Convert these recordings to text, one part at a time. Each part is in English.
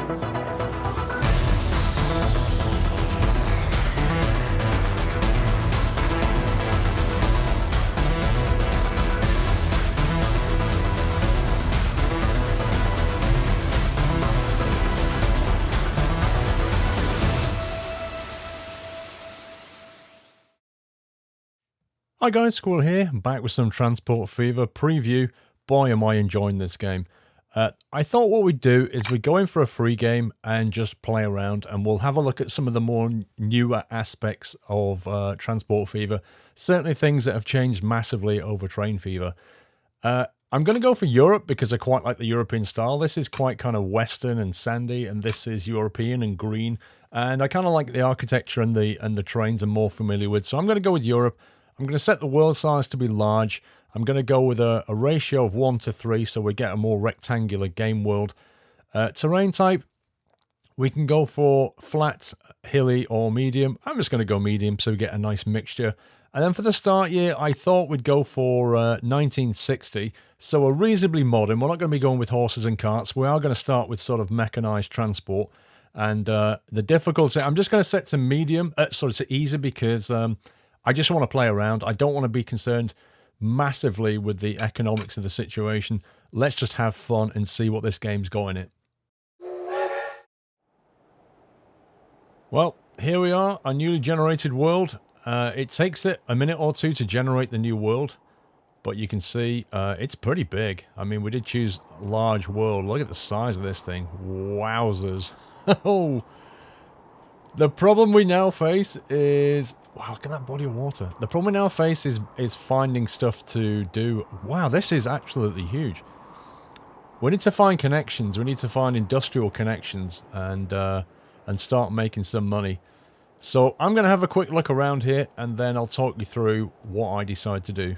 Hi guys, Squirrel here, back with some Transport Fever preview. Boy am I enjoying this game. I thought what we'd do is we'd go in for a free game and just play around, and we'll have a look at some of the more newer aspects of Transport Fever. Certainly things that have changed massively over Train Fever. I'm going to go for Europe because I quite like the European style. This is quite kind of Western and sandy, and this is European and green. And I kind of like the architecture and the trains I'm more familiar with. So I'm going to go with Europe. I'm going to set the world size to be large. I'm going to go with a ratio of 1 to 3 so we get a more rectangular game world. Terrain type, we can go for flat, hilly, or medium. I'm just going to go medium so we get a nice mixture. And then for the start year, I thought we'd go for 1960. So a reasonably modern. We're not going to be going with horses and carts. We are going to start with sort of mechanized transport. And the difficulty, I'm just going to set to medium, to easy because I just want to play around. I don't want to be concerned massively with the economics of the situation. Let's just have fun and see what this game's got in it. Well, here we are, a newly generated world. It takes it a minute or two to generate the new world, but you can see it's pretty big. I mean, we did choose large world. Look at the size of this thing. Wowzers. Oh. The problem we now face is... Wow, look at that body of water. The problem we now face is finding stuff to do. Wow, this is absolutely huge. We need to find connections. We need to find industrial connections and start making some money. So I'm going to have a quick look around here and then I'll talk you through what I decide to do.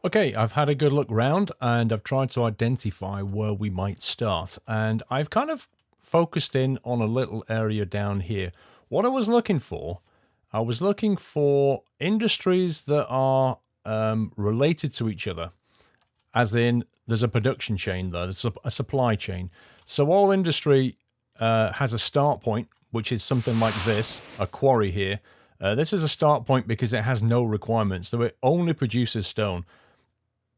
Okay, I've had a good look round and I've tried to identify where we might start. And I've kind of focused in on a little area down here. What I was looking for industries that are related to each other. As in, there's a production chain there, there's a supply chain. So all industry has a start point, which is something like this, a quarry here. This is a start point because it has no requirements, so it only produces stone.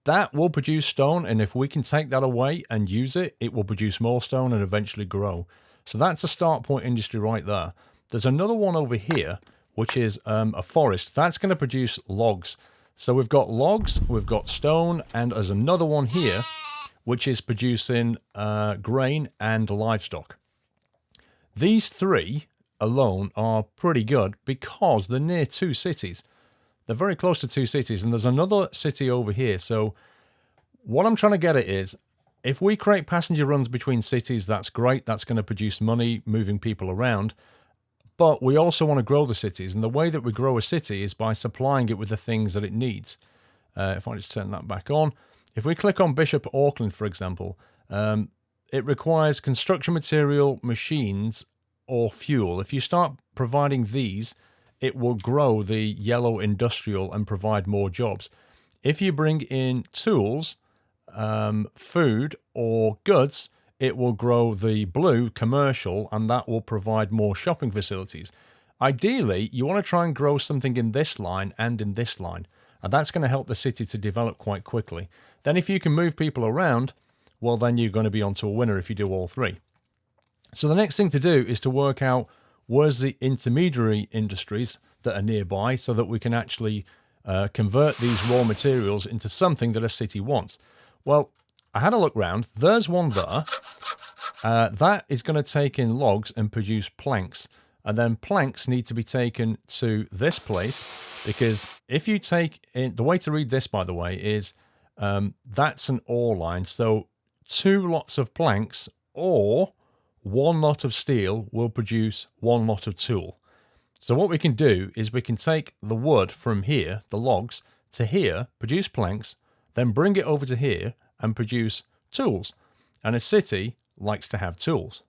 That will produce stone, and if we can take that away and use it, it will produce more stone and eventually grow. So that's a start point industry right there. There's another one over here, which is a forest. That's going to produce logs. So we've got logs, we've got stone, and there's another one here, which is producing grain and livestock. These three alone are pretty good because they're near two cities. They're very close to two cities, and there's another city over here. So what I'm trying to get at is, if we create passenger runs between cities, that's great. That's going to produce money, moving people around. But we also want to grow the cities, and the way that we grow a city is by supplying it with the things that it needs. If I just turn that back on. If we click on Bishop Auckland, for example, it requires construction material, machines, or fuel. If you start providing these, it will grow the yellow industrial and provide more jobs. If you bring in tools, food, or goods, it will grow the blue commercial, and that will provide more shopping facilities. Ideally, you want to try and grow something in this line and in this line, and that's going to help the city to develop quite quickly. Then if you can move people around, well, then you're going to be onto a winner if you do all three. So the next thing to do is to work out where's the intermediary industries that are nearby so that we can actually convert these raw materials into something that a city wants. Well, I had a look round. There's one there. That is going to take in logs and produce planks. And then planks need to be taken to this place, because if you take in... The way to read this, by the way, is that's an ore line. So 2 lots of planks or 1 lot of steel will produce 1 lot of tool. So what we can do is we can take the wood from here, the logs, to here, produce planks, then bring it over to here and produce tools. And a city likes to have tools.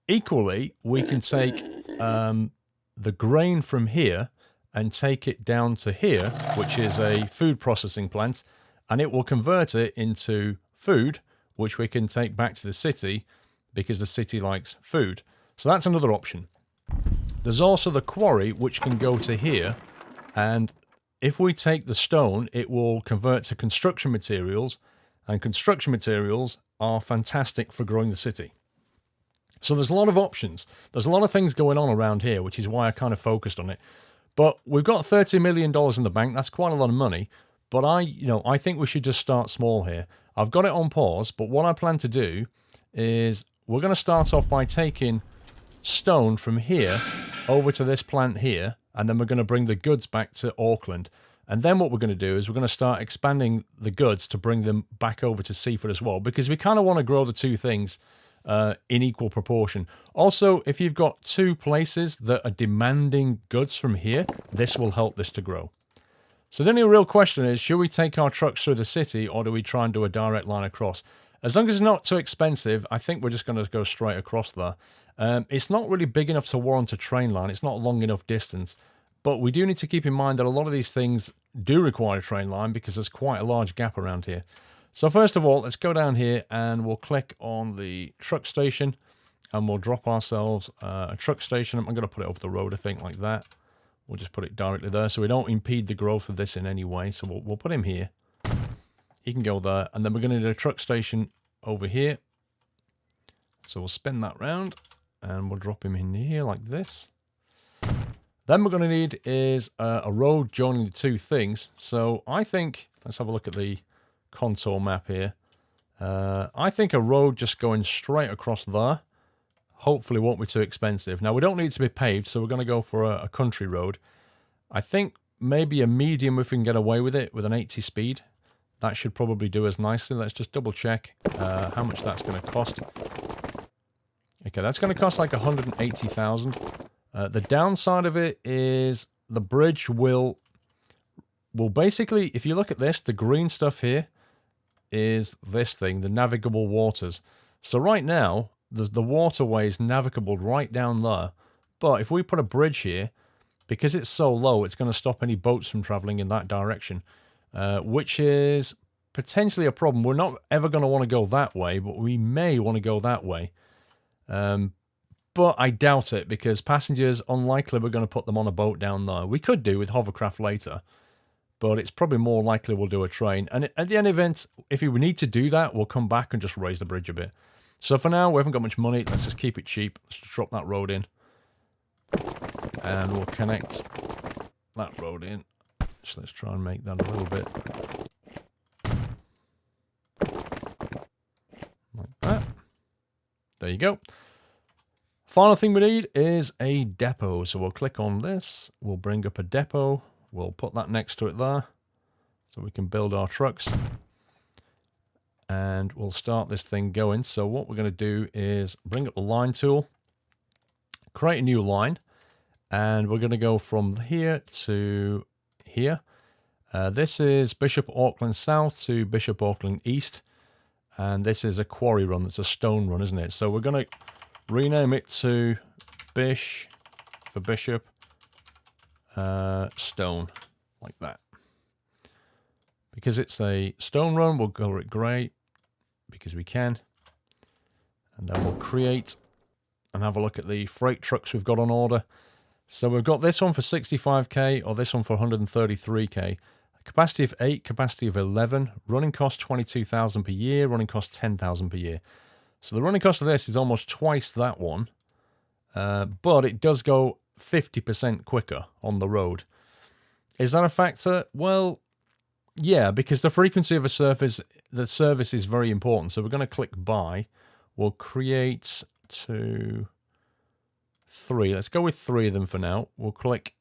Equally, we can take the grain from here and take it down to here, which is a food processing plant, and it will convert it into food, which we can take back to the city, because the city likes food. So that's another option. There's also the quarry, which can go to here, and if we take the stone, it will convert to construction materials, and construction materials are fantastic for growing the city. So there's a lot of options. There's a lot of things going on around here, which is why I kind of focused on it. But we've got $30 million in the bank. That's quite a lot of money. But I think we should just start small here. I've got it on pause, but what I plan to do is we're going to start off by taking stone from here over to this plant here, and then we're going to bring the goods back to Auckland. And then what we're going to do is we're going to start expanding the goods to bring them back over to Seaford as well, because we kind of want to grow the two things in equal proportion. Also, if you've got two places that are demanding goods from here, this will help this to grow. So the only real question is, should we take our trucks through the city, or do we try and do a direct line across? As long as it's not too expensive, I think we're just going to go straight across there. It's not really big enough to warrant a train line. It's not a long enough distance. But we do need to keep in mind that a lot of these things do require a train line because there's quite a large gap around here. So first of all, let's go down here and we'll click on the truck station and we'll drop ourselves a truck station. I'm going to put it over the road, I think, like that. We'll just put it directly there so we don't impede the growth of this in any way. So we'll put him here. He can go there. And then we're going to do a truck station over here. So we'll spin that round and we'll drop him in here like this. Then we're going to need is a road joining the two things. So I think, let's have a look at the contour map here. I think a road just going straight across there hopefully won't be too expensive. Now, we don't need it to be paved, so we're going to go for a country road. I think maybe a medium if we can get away with it with an 80 speed. That should probably do us nicely. Let's just double check how much that's going to cost. Okay, that's going to cost like 180,000. The downside of it is the bridge will basically, if you look at this, the green stuff here is this thing, the navigable waters. So right now, the waterway is navigable right down there. But if we put a bridge here, because it's so low, it's going to stop any boats from traveling in that direction, which is potentially a problem. We're not ever going to want to go that way, but we may want to go that way. But I doubt it, because passengers, unlikely we're going to put them on a boat down there. We could do with hovercraft later, but it's probably more likely we'll do a train. And at the end of the event, if we need to do that, we'll come back and just raise the bridge a bit. So for now, we haven't got much money. Let's just keep it cheap. Let's just drop that road in. And we'll connect that road in. So let's try and make that a little bit like that. There you go. Final thing we need is a depot. So we'll click on this. We'll bring up a depot. We'll put that next to it there so we can build our trucks. And we'll start this thing going. So what we're going to do is bring up the line tool, create a new line, and we're going to go from here to here. This is Bishop Auckland South to Bishop Auckland East. And this is a quarry run. It's a stone run, isn't it? So we're going to rename it to Bish for Bishop Stone, like that. Because it's a stone run, we'll color it grey, because we can. And then we'll create and have a look at the freight trucks we've got on order. So we've got this one for 65k, or this one for 133k. Capacity of 8, capacity of 11, running cost 22,000 per year, running cost 10,000 per year. So the running cost of this is almost twice that one, but it does go 50% quicker on the road. Is that a factor? Well, yeah, because the frequency of a service is very important. So we're going to click buy. We'll create 2, 3. Let's go with 3 of them for now. We'll click,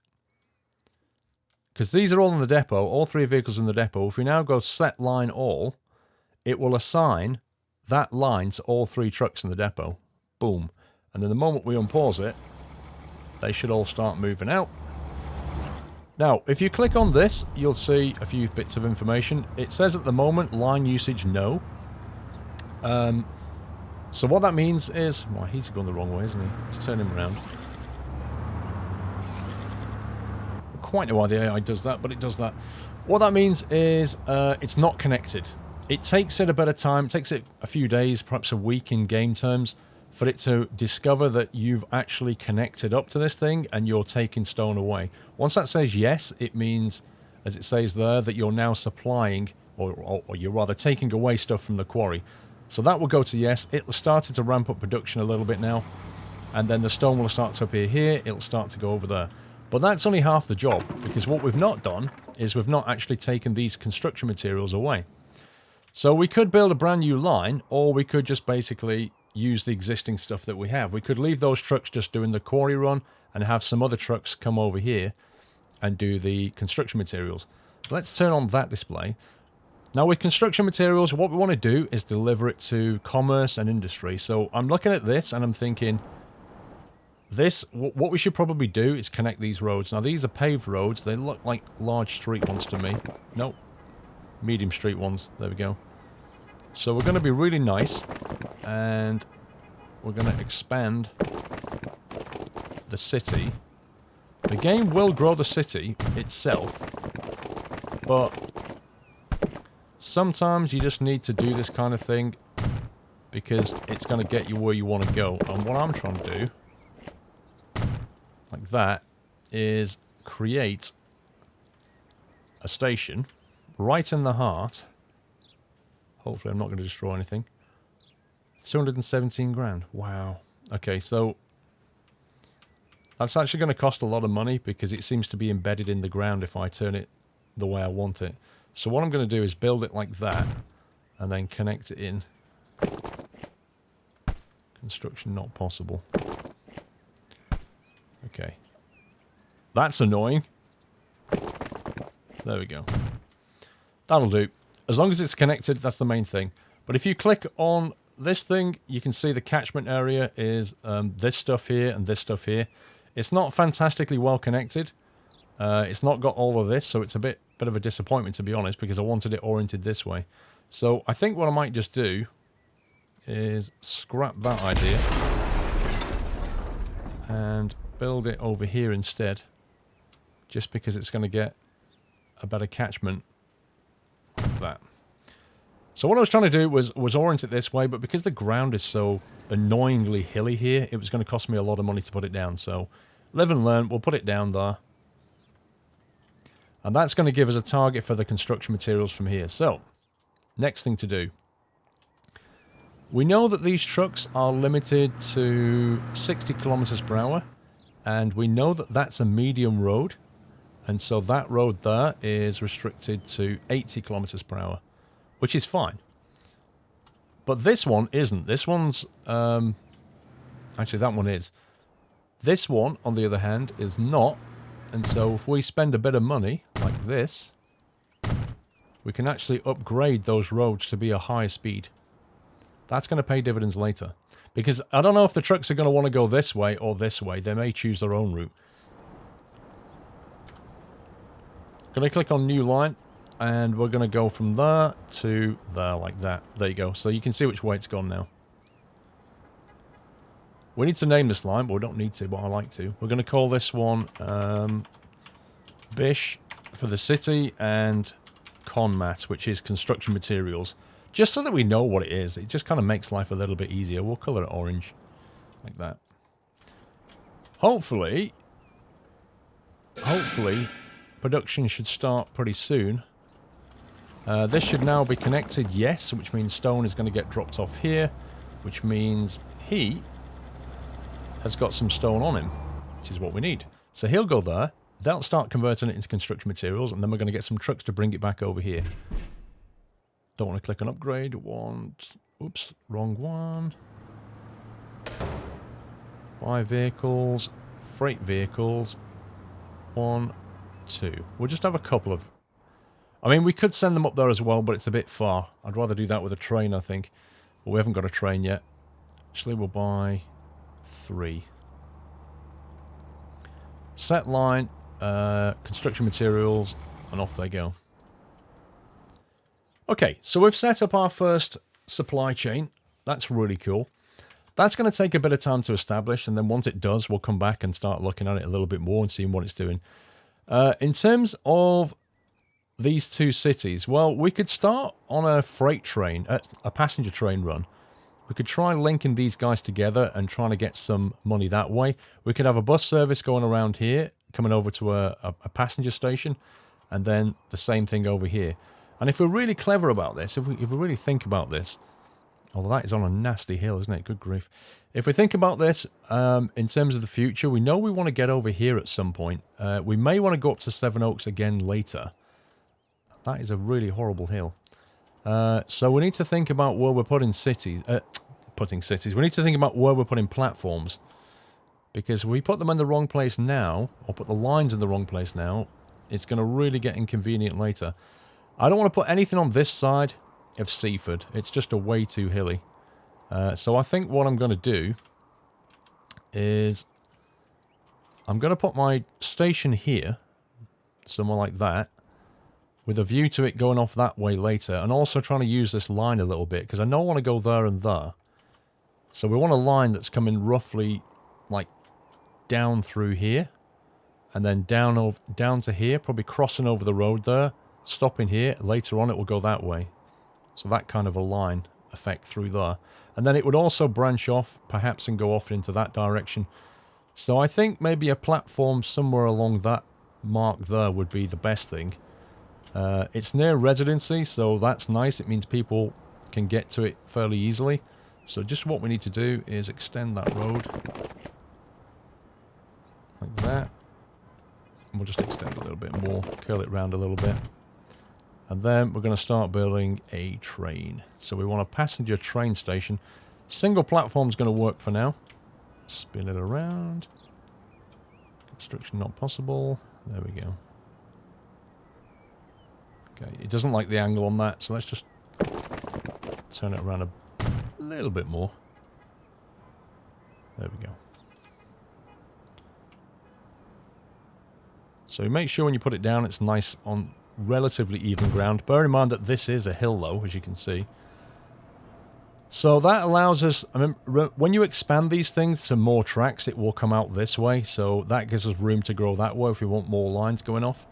because these are all in the depot, all 3 vehicles in the depot. If we now go set line all, it will assign that line to all 3 trucks in the depot. Boom. And then the moment we unpause it, they should all start moving out. Now, if you click on this, you'll see a few bits of information. It says at the moment, line usage no. So what that means is, well, he's going the wrong way, isn't he? Let's turn him around. I don't quite know why the AI does that, but it does that. What that means is it's not connected. It takes it a bit of time. It takes it a few days, perhaps a week in game terms, for it to discover that you've actually connected up to this thing and you're taking stone away. Once that says yes, it means, as it says there, that you're now supplying, or you're rather taking away stuff from the quarry. So that will go to yes. It started to ramp up production a little bit now, and then the stone will start to appear here. It'll start to go over there. But that's only half the job, because what we've not done is we've not actually taken these construction materials away. So we could build a brand new line, or we could just basically use the existing stuff that we have. We could leave those trucks just doing the quarry run and have some other trucks come over here and do the construction materials. Let's turn on that display. Now with construction materials, what we want to do is deliver it to commerce and industry. So I'm looking at this and I'm thinking, what we should probably do is connect these roads. Now these are paved roads. They look like large street ones to me. Nope. Medium street ones. There we go. So we're going to be really nice, and we're going to expand the city. The game will grow the city itself, but sometimes you just need to do this kind of thing because it's going to get you where you want to go. And what I'm trying to do, like that, is create a station right in the heart. Hopefully I'm not going to destroy anything. 217 grand. Wow. Okay, so that's actually going to cost a lot of money because it seems to be embedded in the ground if I turn it the way I want it. So what I'm going to do is build it like that and then connect it in. Construction not possible. Okay. That's annoying. There we go. That'll do. As long as it's connected, that's the main thing. But if you click on this thing, you can see the catchment area is this stuff here and this stuff here. It's not fantastically well connected. It's not got all of this, so it's a bit of a disappointment, to be honest, because I wanted it oriented this way. So I think what I might just do is scrap that idea and build it over here instead, just because it's going to get a better catchment. That. So what I was trying to do was orient it this way, but because the ground is so annoyingly hilly here, it was going to cost me a lot of money to put it down. So live and learn, we'll put it down there. And that's going to give us a target for the construction materials from here. So, next thing to do. We know that these trucks are limited to 60 kilometers per hour, and we know that that's a medium road. And so that road there is restricted to 80 kilometers per hour, which is fine. But this one isn't. This one's... actually, that one is. This one, on the other hand, is not. And so if we spend a bit of money, like this, we can actually upgrade those roads to be a higher speed. That's going to pay dividends later. Because I don't know if the trucks are going to want to go this way or this way. They may choose their own route. Going to click on new line, and we're going to go from there to there, like that. There you go. So you can see which way it's gone now. We need to name this line, but we don't need to, but I like to. We're going to call this one Bish for the city, and Conmat, which is construction materials. Just so that we know what it is. It just kind of makes life a little bit easier. We'll colour it orange, like that. Hopefully, production should start pretty soon. This should now be connected, yes, which means stone is going to get dropped off here, which means he has got some stone on him, which is what we need. So he'll go there, they'll start converting it into construction materials, and then we're going to get some trucks to bring it back over here. Don't want to click on upgrade. Oops, wrong one. Buy vehicles, freight vehicles. 1, 2. We'll just have a couple of... I mean, we could send them up there as well, but it's a bit far. I'd rather do that with a train, I think. But we haven't got a train yet. Actually, we'll buy 3. Set line, construction materials, and off they go. Okay, so we've set up our first supply chain. That's really cool. That's going to take a bit of time to establish, and then once it does, we'll come back and start looking at it a little bit more and seeing what it's doing. In terms of these two cities, well, we could start on a freight train, a passenger train run, We could try linking these guys together and trying to get some money that way. We could have a bus service going around here, coming over to a passenger station, and then the same thing over here. And if we're really clever about this, if we really think about this, although that is on a nasty hill, isn't it? Good grief. If we think about this in terms of the future, we know we want to get over here at some point. We may want to go up to Seven Oaks again later. That is a really horrible hill. So we need to think about where we're putting cities. We need to think about where we're putting platforms. Because if we put them in the wrong place now, or put the lines in the wrong place now, it's going to really get inconvenient later. I don't want to put anything on this side of Seaford. It's just a way too hilly. So I think what I'm going to do is I'm going to put my station here, somewhere like that, with a view to it going off that way later, and also trying to use this line a little bit, because I know I want to go there and there. So we want a line that's coming roughly like down through here, and then down to here, probably crossing over the road there, stopping here. Later on it will go that way. So that kind of a line effect through there. And then it would also branch off, perhaps, and go off into that direction. So I think maybe a platform somewhere along that mark there would be the best thing. It's near residency, so that's nice. It means people can get to it fairly easily. So just what we need to do is extend that road. Like that. And we'll just extend a little bit more, curl it round a little bit. And then we're going to start building a train. So we want a passenger train station. Single platform's going to work for now. Spin it around. Construction not possible. There we go. Okay, it doesn't like the angle on that, so let's just turn it around a little bit more. There we go. So make sure when you put it down it's nice on relatively even ground. Bear in mind that this is a hill though, as you can see. So that allows us, I mean, when you expand these things to more tracks, it will come out this way. So that gives us room to grow that way if we want more lines going off.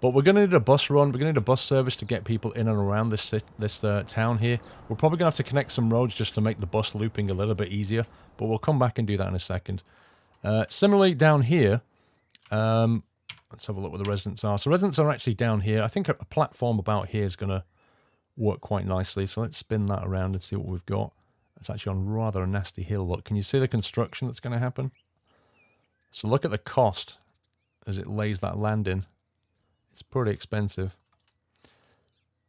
But we're going to need a bus run. We're going to need a bus service to get people in and around this town here. We're probably going to have to connect some roads just to make the bus looping a little bit easier. But we'll come back and do that in a second. Similarly, down here, let's have a look where the residents are. So residents are actually down here. I think a platform about here is going to work quite nicely. So let's spin that around and see what we've got. It's actually on rather a nasty hill. Look, can you see the construction that's going to happen? So look at the cost as it lays that land in. It's pretty expensive.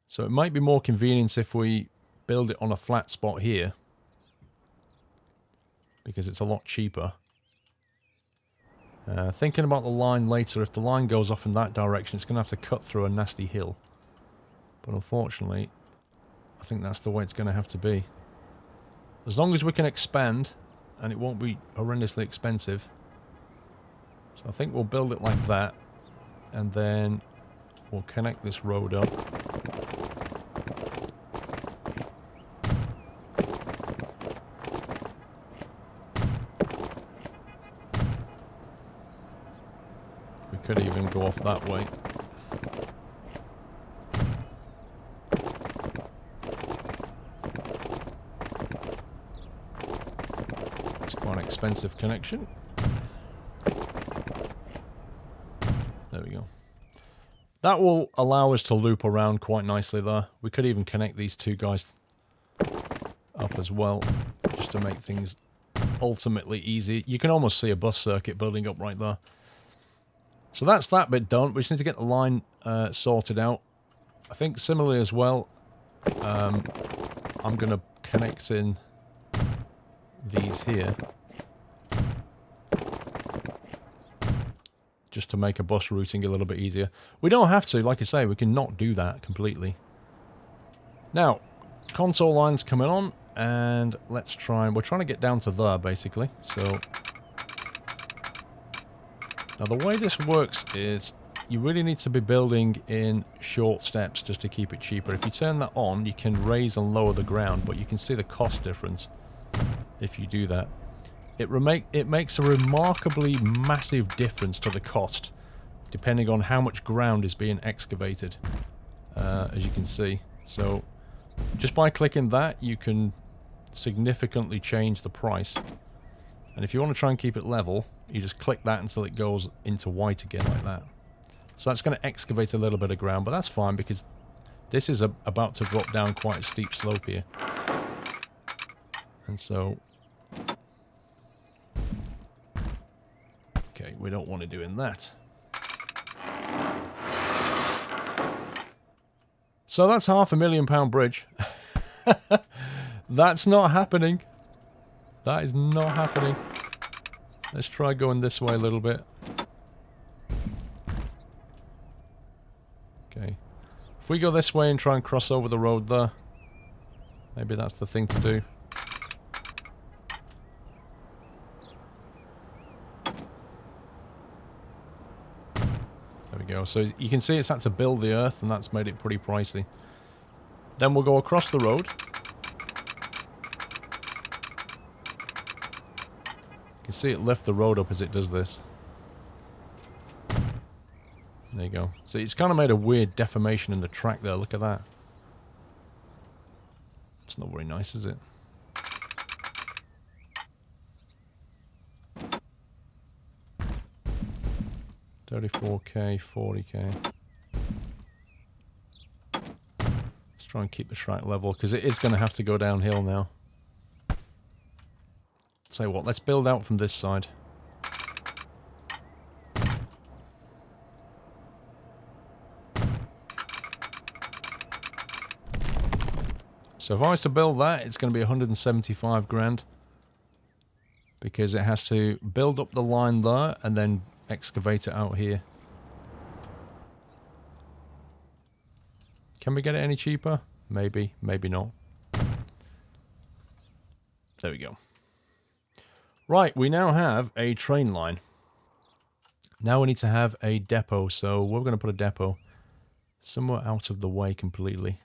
So it might be more convenient if we build it on a flat spot here, because it's a lot cheaper. Thinking about the line later, if the line goes off in that direction, it's going to have to cut through a nasty hill. But unfortunately, I think that's the way it's going to have to be. As long as we can expand, and it won't be horrendously expensive. So I think we'll build it like that, and then we'll connect this road up. We could even go off that way. It's quite an expensive connection. There we go. That will allow us to loop around quite nicely there. We could even connect these two guys up as well, just to make things ultimately easy. You can almost see a bus circuit building up right there. So that's that bit done. We just need to get the line sorted out. I think similarly as well, I'm going to connect in these here, just to make a bus routing a little bit easier. We don't have to, like I say, we can not do that completely. Now, console lines coming on, and let's try, we're trying to get down to there, basically. So, now the way this works is, you really need to be building in short steps just to keep it cheaper. If you turn that on, you can raise and lower the ground, but you can see the cost difference if you do that. It makes a remarkably massive difference to the cost, depending on how much ground is being excavated, as you can see. So, just by clicking that, you can significantly change the price. And if you want to try and keep it level, you just click that until it goes into white again like that. So that's going to excavate a little bit of ground, but that's fine because this is about to drop down quite a steep slope here. And so... okay, we don't want to do in that. So that's £500,000 bridge. That's not happening. That is not happening. Let's try going this way a little bit. Okay. If we go this way and try and cross over the road there, maybe that's the thing to do. There we go. So you can see it's had to build the earth, and that's made it pretty pricey. Then we'll go across the road. You can see it lift the road up as it does this. There you go. So it's kind of made a weird deformation in the track there. Look at that. It's not very nice, is it? $34K, $40K. Let's try and keep the track level, because it is going to have to go downhill now. Tell you what, let's build out from this side. So if I was to build that, it's going to be 175 grand. Because it has to build up the line there and then excavate it out here. Can we get it any cheaper? Maybe, maybe not. There we go. Right, we now have a train line. Now we need to have a depot, so we're going to put a depot somewhere out of the way completely.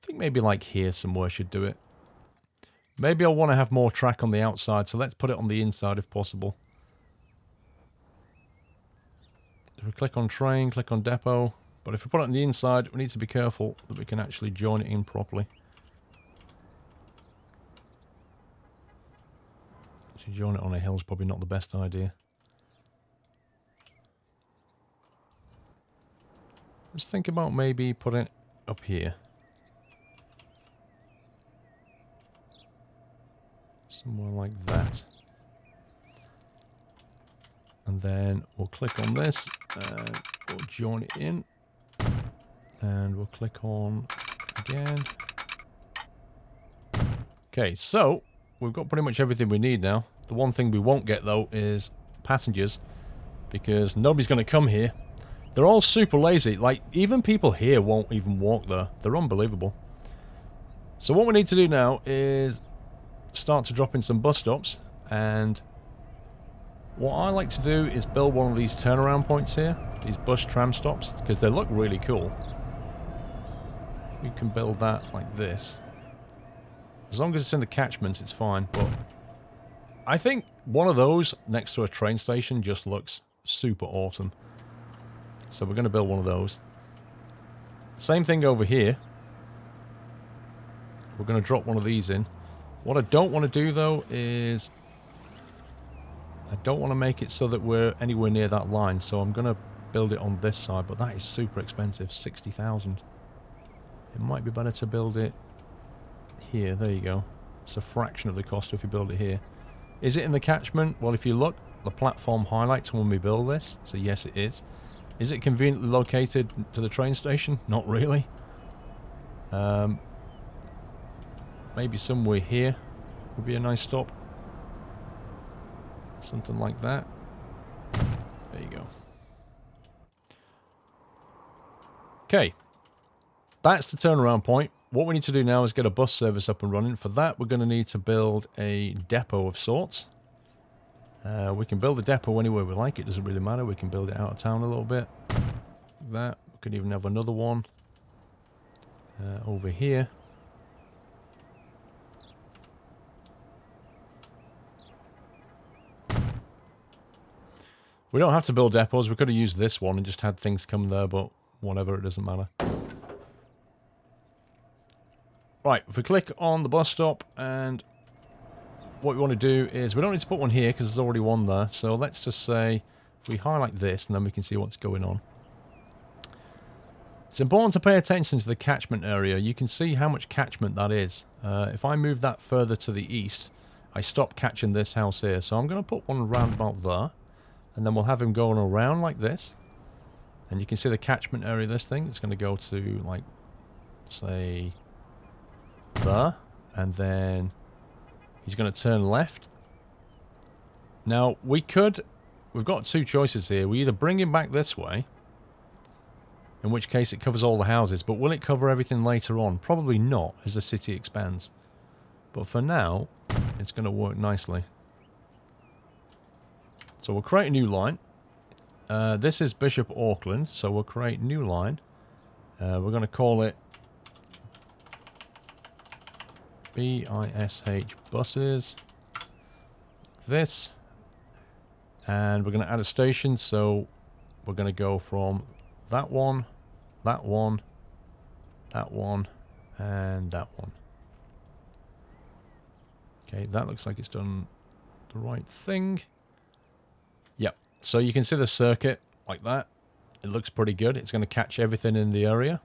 I think maybe like here somewhere should do it. Maybe I'll want to have more track on the outside, so let's put it on the inside if possible. If we click on train, click on depot, but if we put it on the inside, we need to be careful that we can actually join it in properly. Actually, join it on a hill is probably not the best idea. Let's think about maybe putting it up here. Somewhere like that. And then we'll click on this, and we'll join it in. And we'll click on again. Okay, so we've got pretty much everything we need now. The one thing we won't get, though, is passengers. Because nobody's going to come here. They're all super lazy. Like, even people here won't even walk there. They're unbelievable. So what we need to do now is start to drop in some bus stops, and what I like to do is build one of these turnaround points here, these bus tram stops, because they look really cool. We can build that like this. As long as it's in the catchment, it's fine, but I think one of those next to a train station just looks super awesome. So we're going to build one of those. Same thing over here. We're going to drop one of these in. What I don't want to do, though, is I don't want to make it so that we're anywhere near that line, so I'm going to build it on this side, but that is super expensive, 60,000. It might be better to build it here. There you go. It's a fraction of the cost if you build it here. Is it in the catchment? Well, if you look, the platform highlights when we build this, so yes, it is. Is it conveniently located to the train station? Not really. Maybe somewhere here would be a nice stop. Something like that. There you go. Okay. That's the turnaround point. What we need to do now is get a bus service up and running. For that, we're going to need to build a depot of sorts. We can build a depot anywhere we like. It doesn't really matter. We can build it out of town a little bit. Like that. We could even have another one over here. We don't have to build depots. We could have used this one and just had things come there, but whatever, it doesn't matter. Right, if we click on the bus stop, and what we want to do is, we don't need to put one here because there's already one there. So let's just say, if we highlight this, and then we can see what's going on. It's important to pay attention to the catchment area. You can see how much catchment that is. If I move that further to the east, I stop catching this house here. So I'm going to put one round about there. And then we'll have him going around like this. And you can see the catchment area of this thing. It's going to go to, like, say, there. And then he's going to turn left. Now, we've got two choices here. We either bring him back this way, in which case it covers all the houses, but will it cover everything later on? Probably not, as the city expands. But for now, it's going to work nicely. So we'll create a new line. This is Bishop Auckland, so we'll create a new line. We're going to call it BISH buses. This. And we're going to add a station, so we're going to go from that one, that one, that one, and that one. Okay, that looks like it's done the right thing. Yep, so you can see the circuit like that. It looks pretty good. It's going to catch everything in the area.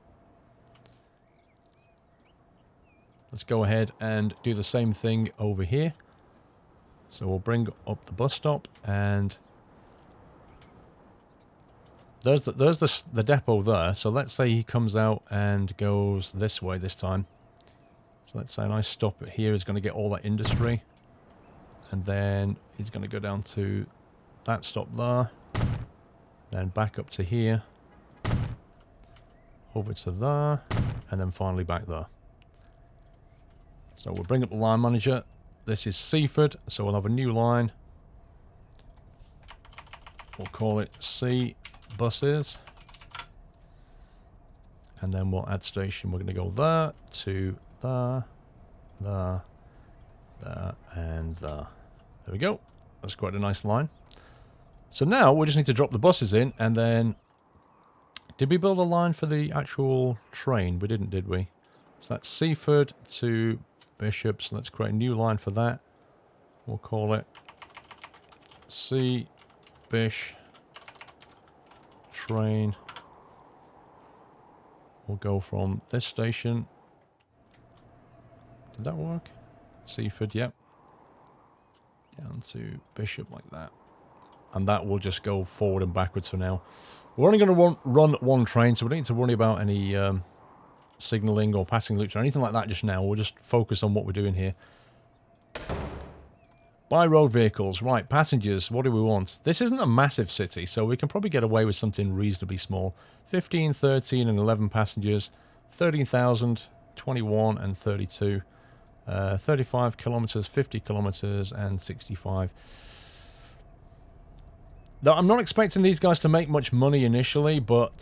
Let's go ahead and do the same thing over here. So we'll bring up the bus stop, and there's the depot there. So let's say he comes out and goes this way this time. So let's say a nice stop here is going to get all that industry. And then he's going to go down to that stop there. Then back up to here. Over to there. And then finally back there. So we'll bring up the line manager. This is Seaford, so we'll have a new line. We'll call it C buses. And then we'll add station. We're going to go there, to there, there, there, and there. There we go. That's quite a nice line. So now we just need to drop the buses in, and then... Did we build a line for the actual train? We didn't, did we? So that's Seaford to Bishop. So let's create a new line for that. We'll call it C Bish train. We'll go from this station. Did that work? Seaford, yep. Down to Bishop like that. And that will just go forward and backwards for now. We're only going to run one train, so we don't need to worry about any signalling or passing loops or anything like that just now. We'll just focus on what we're doing here. Buy road vehicles. Right, passengers, what do we want? This isn't a massive city, so we can probably get away with something reasonably small. 15, 13, and 11 passengers. 13,000, 21, and 32. 35 kilometers, 50 kilometers, and 65. Now, I'm not expecting these guys to make much money initially, but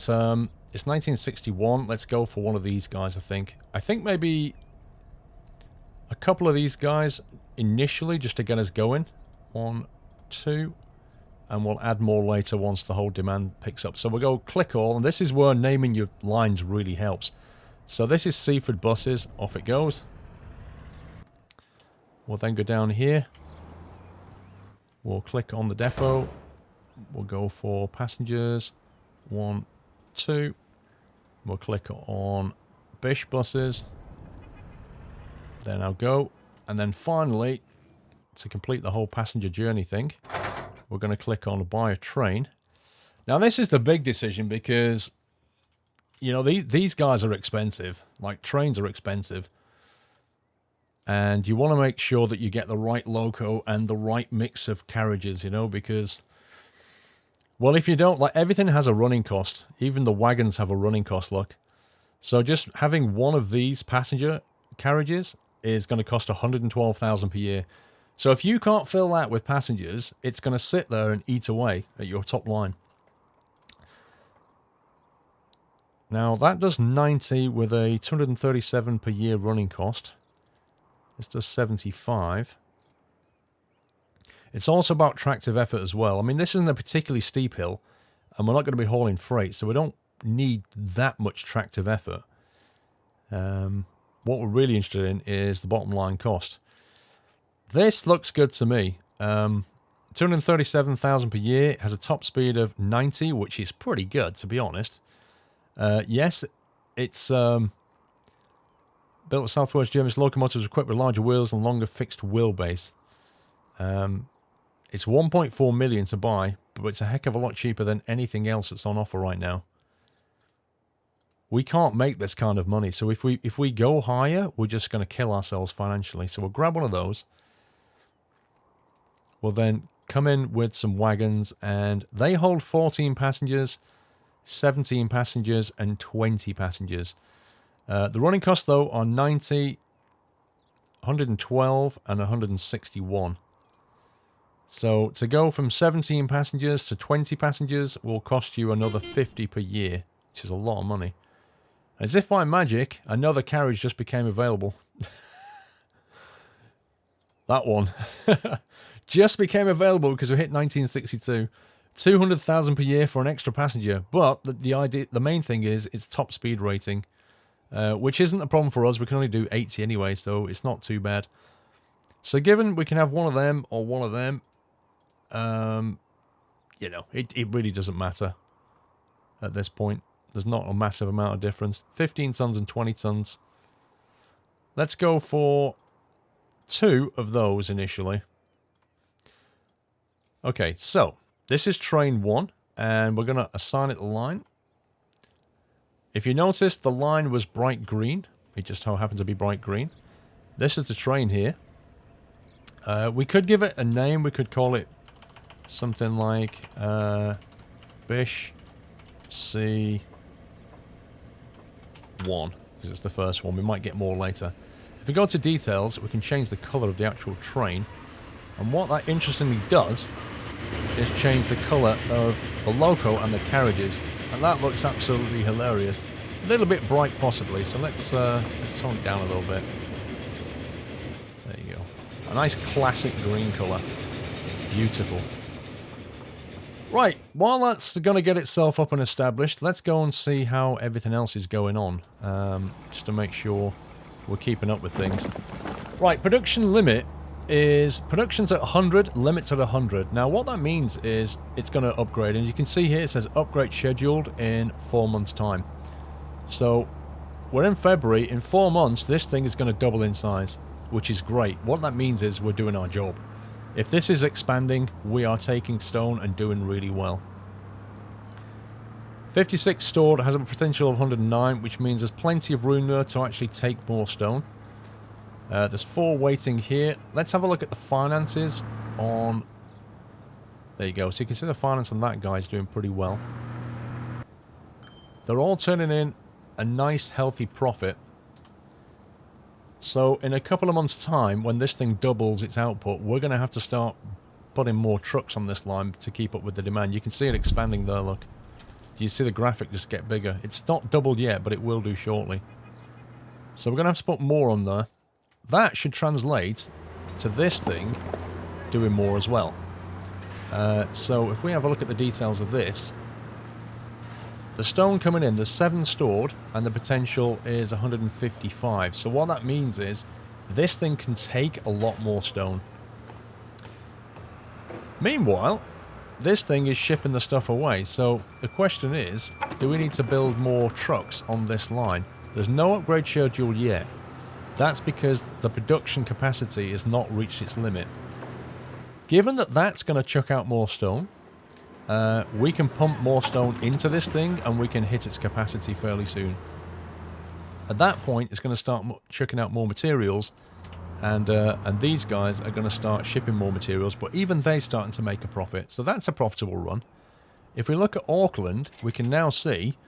it's 1961. Let's go for one of these guys, I think. I think maybe a couple of these guys initially, just to get us going. 1, 2, and we'll add more later once the whole demand picks up. So we'll go click all, and this is where naming your lines really helps. So this is Seaford buses. Off it goes. We'll then go down here. We'll click on the depot. We'll go for passengers. 1, 2. We'll click on Bish buses. Then I'll go. And then finally, to complete the whole passenger journey thing, we're going to click on buy a train. Now this is the big decision because, you know, these guys are expensive. Like, trains are expensive. And you want to make sure that you get the right loco and the right mix of carriages, you know, because... Well, if you don't, like, everything has a running cost. Even the wagons have a running cost, look. So just having one of these passenger carriages is going to cost 112,000 per year. So if you can't fill that with passengers, it's going to sit there and eat away at your top line. Now, that does 90 with a 237 per year running cost. This does 75. It's also about tractive effort as well. I mean, this isn't a particularly steep hill, and we're not going to be hauling freight, so we don't need that much tractive effort. We'll what we're really interested in is the bottom line cost. This looks good to me. 237,000 per year. It has a top speed of 90, which is pretty good, to be honest. Yes, it's built at Southwest Germany's locomotives equipped with larger wheels and longer fixed wheelbase. It's 1.4 million to buy, but it's a heck of a lot cheaper than anything else that's on offer right now. We can't make this kind of money, so if we go higher, we're just going to kill ourselves financially. So we'll grab one of those. We'll then come in with some wagons, and they hold 14 passengers, 17 passengers, and 20 passengers. The running costs, though, are 90, 112, and 161. So to go from 17 passengers to 20 passengers will cost you another 50 per year, which is a lot of money. As if by magic, another carriage just became available. That one. Just became available because we hit 1962. 200,000 per year for an extra passenger. But the main thing is it's top speed rating, which isn't a problem for us. We can only do 80 anyway, so it's not too bad. So given we can have one of them or one of them, you know, it really doesn't matter at this point. There's not a massive amount of difference. 15 tons and 20 tons. Let's go for 2 of those initially. Okay, so this is train 1, and we're going to assign it a line. If you notice, the line was bright green. It just so happened to be bright green. This is the train here. We could give it a name. We could call it something like Bish C1, because it's the first one. We might get more later. If we go to details, we can change the color of the actual train. And what that interestingly does is change the color of the loco and the carriages. And that looks absolutely hilarious. A little bit bright possibly, so let's tone it down a little bit. There you go. A nice classic green color. Beautiful. Right, while that's going to get itself up and established, let's go and see how everything else is going on. Just to make sure we're keeping up with things. Right, production limit is production's at 100, limits at 100. Now what that means is it's going to upgrade, and you can see here it says upgrade scheduled in 4 months time. So we're in February. In 4 months this thing is going to double in size, which is great. What that means is we're doing our job. If this is expanding, we are taking stone and doing really well. 56 stored has a potential of 109, which means there's plenty of room there to actually take more stone. There's 4 waiting here. Let's have a look at the finances on... There you go. So you can see the finance on that guy's doing pretty well. They're all turning in a nice, healthy profit. So in a couple of months' time, when this thing doubles its output, we're going to have to start putting more trucks on this line to keep up with the demand. You can see it expanding there, look. You see the graphic just get bigger. It's not doubled yet, but it will do shortly. So we're going to have to put more on there. That should translate to this thing doing more as well. So if we have a look at the details of this, the stone coming in, there's 7 stored, and the potential is 155. So what that means is this thing can take a lot more stone. Meanwhile, this thing is shipping the stuff away. So the question is, do we need to build more trucks on this line? There's no upgrade schedule yet. That's because the production capacity has not reached its limit. Given that that's going to chuck out more stone, we can pump more stone into this thing and we can hit its capacity fairly soon. At that point, it's going to start chucking out more materials, and these guys are going to start shipping more materials, but even they're starting to make a profit. So that's a profitable run. If we look at Auckland, we can now see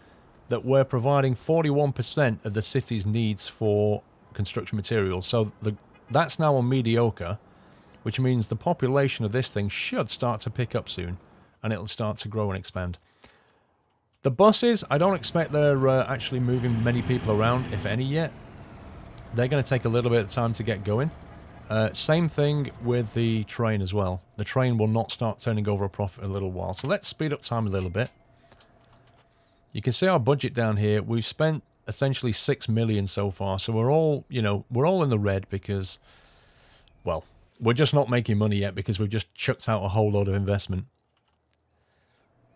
that we're providing 41% of the city's needs for construction materials. So that's now on mediocre, which means the population of this thing should start to pick up soon, and it'll start to grow and expand. The buses, I don't expect they're actually moving many people around, if any, yet. They're going to take a little bit of time to get going. Same thing with the train as well. The train will not start turning over a profit in a little while. So let's speed up time a little bit. You can see our budget down here. We've spent essentially 6 million so far. So we're all, we're all in the red because, well, we're just not making money yet because we've just chucked out a whole load of investment.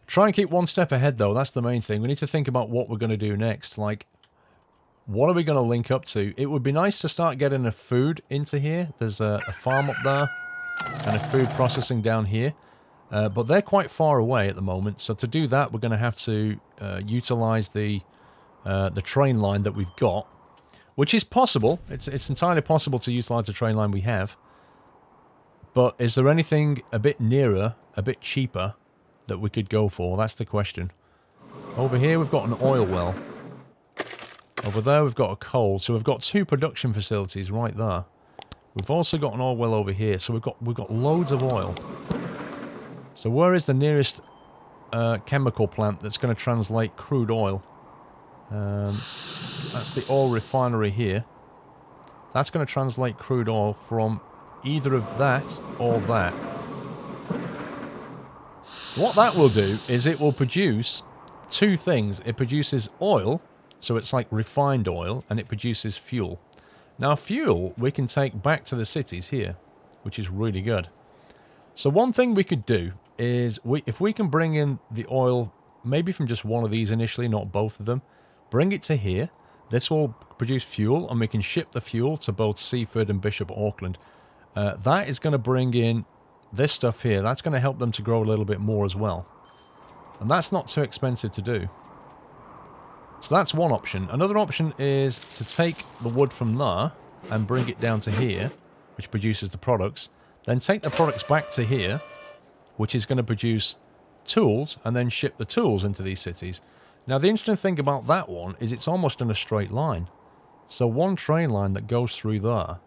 Try and keep one step ahead, though. That's the main thing. We need to think about what we're going to do next. Like, what are we going to link up to? It would be nice to start getting a food into here. There's a farm up there and a food processing down here. But they're quite far away at the moment. So to do that, we're going to have to utilize the train line that we've got, which is possible. It's entirely possible to utilize the train line we have. But is there anything a bit nearer, a bit cheaper, that we could go for? That's the question. Over here, we've got an oil well. Over there, we've got a coal. So we've got 2 production facilities right there. We've also got an oil well over here. So we've got loads of oil. So where is the nearest chemical plant that's going to translate crude oil? That's the oil refinery here. That's going to translate crude oil from either of that or that. What that will do is it will produce 2 things. It produces oil, so it's like refined oil, and it produces fuel. Now fuel we can take back to the cities here, which is really good. So one thing we could do is, if we can bring in the oil, maybe from just one of these initially, not both of them, bring it to here. This will produce fuel, and we can ship the fuel to both Seaford and Bishop Auckland. That is going to bring in this stuff here. That's going to help them to grow a little bit more as well. And that's not too expensive to do. So that's one option. Another option is to take the wood from there and bring it down to here, which produces the products. Then take the products back to here, which is going to produce tools, and then ship the tools into these cities. Now, the interesting thing about that one is it's almost in a straight line. So one train line that goes through there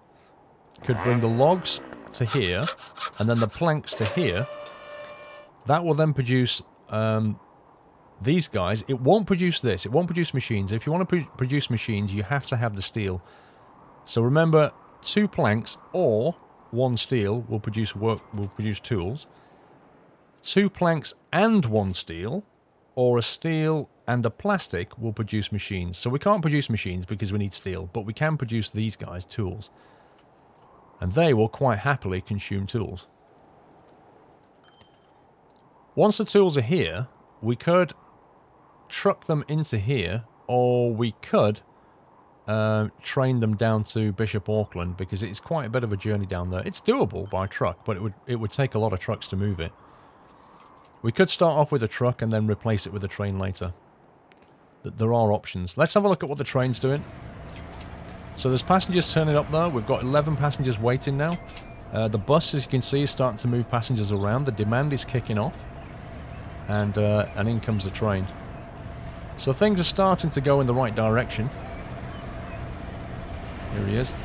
could bring the logs to here, and then the planks to here. That will then produce these guys. It won't produce this. It won't produce machines. If you want to produce machines, you have to have the steel. So remember, 2 planks or 1 steel will produce tools. 2 planks and 1 steel, or a steel and a plastic will produce machines. So we can't produce machines because we need steel, but we can produce these guys, tools. And they will quite happily consume tools. Once the tools are here, we could truck them into here, or we could train them down to Bishop Auckland, because it's quite a bit of a journey down there. It's doable by truck, but it would take a lot of trucks to move it. We could start off with a truck and then replace it with a train later. There are options. Let's have a look at what the train's doing. So there's passengers turning up there. We've got 11 passengers waiting now. The bus, as you can see, is starting to move passengers around. The demand is kicking off. And in comes the train. So things are starting to go in the right direction. Here he is.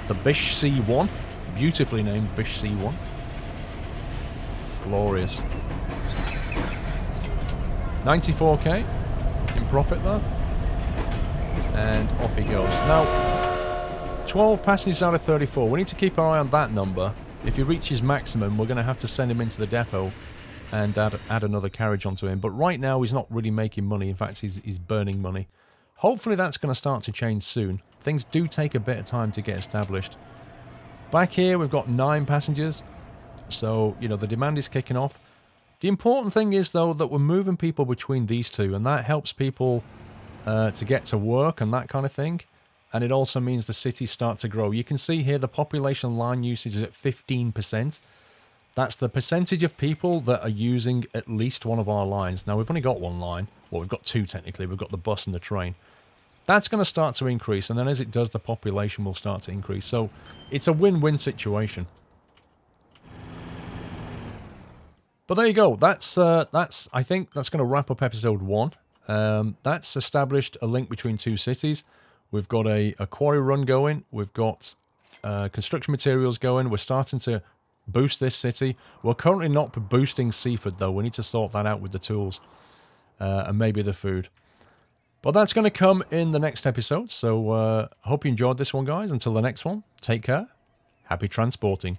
The Bish C1. Beautifully named Bish C1. Glorious. 94k in profit there. And off he goes. Now, 12 passengers out of 34. We need to keep our eye on that number. If he reaches maximum, we're going to have to send him into the depot and add another carriage onto him. But right now, he's not really making money. In fact, he's burning money. Hopefully, that's going to start to change soon. Things do take a bit of time to get established. Back here, we've got 9 passengers. So, the demand is kicking off. The important thing is, though, that we're moving people between these two, and that helps people to get to work and that kind of thing. And it also means the cities start to grow. You can see here the population line usage is at 15%. That's the percentage of people that are using at least one of our lines. Now, we've only got 1 line. Well, we've got 2 technically. We've got the bus and the train. That's going to start to increase, and then as it does, the population will start to increase. So it's a win-win situation. But there you go. I think that's going to wrap up episode 1. That's established a link between 2 cities. We've got a quarry run going. We've got construction materials going. We're starting to boost this city. We're currently not boosting Seaford, though. We need to sort that out with the tools and maybe the food. But that's going to come in the next episode. So I hope you enjoyed this one, guys. Until the next one, take care. Happy transporting.